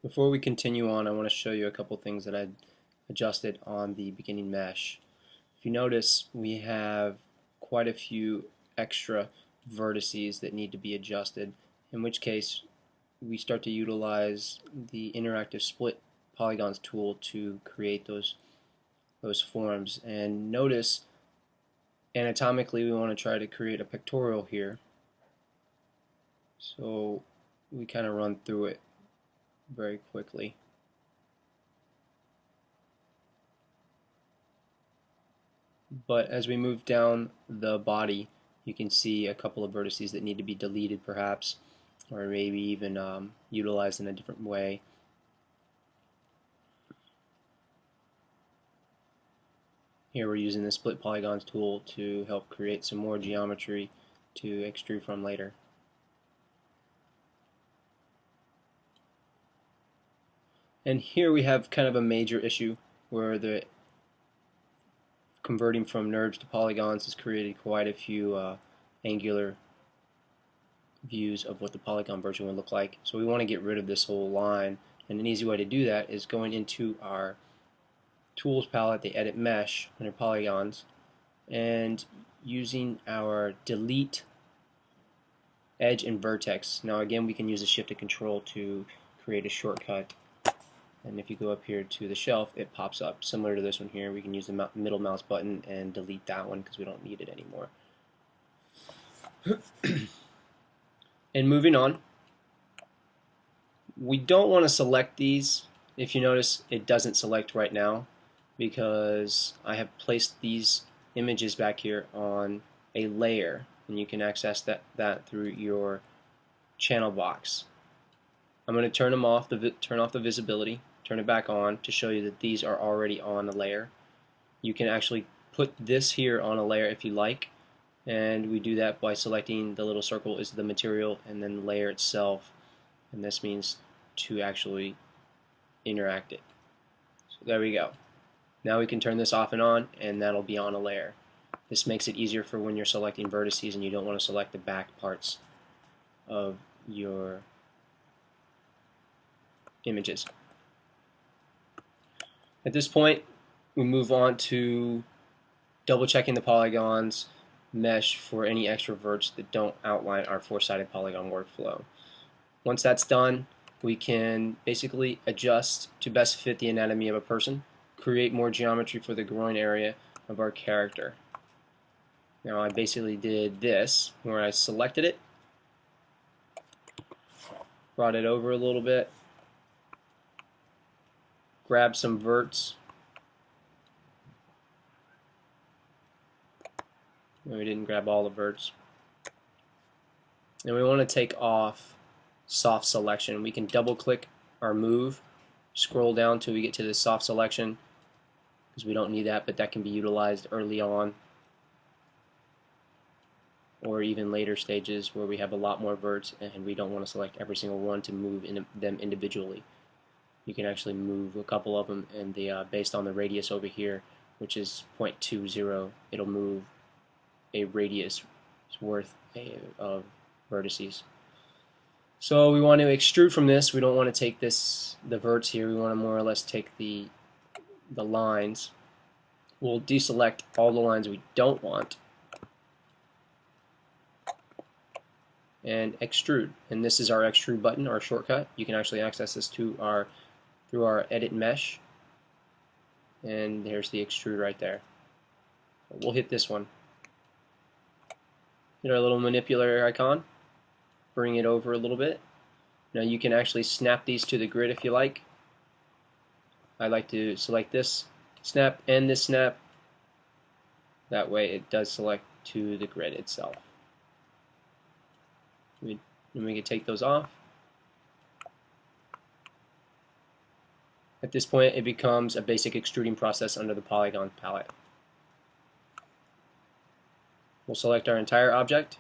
Before we continue on, I want to show you a couple things that I adjusted on the beginning mesh. If you notice, we have quite a few extra vertices that need to be adjusted, in which case we start to utilize the interactive split polygons tool to create those forms. And notice anatomically we want to try to create a pictorial here. So we kind of run through it very quickly. But as we move down the body, you can see a couple of vertices that need to be deleted perhaps, or maybe even utilized in a different way. Here we're using the split polygons tool to help create some more geometry to extrude from later. And here we have kind of a major issue where the converting from NURBS to polygons has created quite a few angular views of what the polygon version would look like. So we want to get rid of this whole line, and an easy way to do that is going into our tools palette, the edit mesh under polygons, and using our delete edge and vertex. Now again, we can use the shift and control to create a shortcut, and if you go up here to the shelf, it pops up similar to this one here. We can use the middle mouse button and delete that one because we don't need it anymore. And moving on, we don't want to select these. If you notice, it doesn't select right now because I have placed these images back here on a layer, and you can access that through your channel box. I'm going to turn them off, turn off the visibility, turn it back on to show you that these are already on a layer. You can actually put this here on a layer if you like, and we do that by selecting the little circle is the material and then the layer itself, and this means to actually interact it. So there we go. Now we can turn this off and on, and that'll be on a layer. This makes it easier for when you're selecting vertices and you don't want to select the back parts of your images. At this point, we move on to double checking the polygons mesh for any extra verts that don't outline our four-sided polygon workflow. Once that's done, we can basically adjust to best fit the anatomy of a person, create more geometry for the groin area of our character. Now I basically did this where I selected it, brought it over a little bit, grabbed some verts. We didn't grab all the verts. And we want to take off soft selection. We can double click our move, scroll down till we get to the soft selection because we don't need that, but that can be utilized early on or even later stages where we have a lot more verts and we don't want to select every single one to move them individually. You can actually move a couple of them, and based on the radius over here, which is 0.20, it'll move a radius worth of vertices. So we want to extrude from this. We don't want to take the verts here. We want to more or less take the lines. We'll deselect all the lines we don't want and extrude. And this is our extrude button, our shortcut. You can actually access this through our edit mesh. And there's the extrude right there. We'll hit this one. Hit our little manipulator icon. Bring it over a little bit. Now you can actually snap these to the grid if you like. I like to select this snap and this snap. That way it does select to the grid itself. And we can take those off. At this point it becomes a basic extruding process under the polygon palette. We'll select our entire object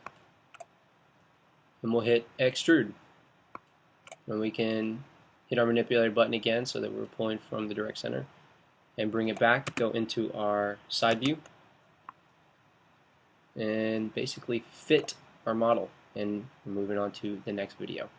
and we'll hit extrude. And we can hit our manipulator button again so that we're pulling from the direct center and bring it back, go into our side view and basically fit our model, and we're moving on to the next video.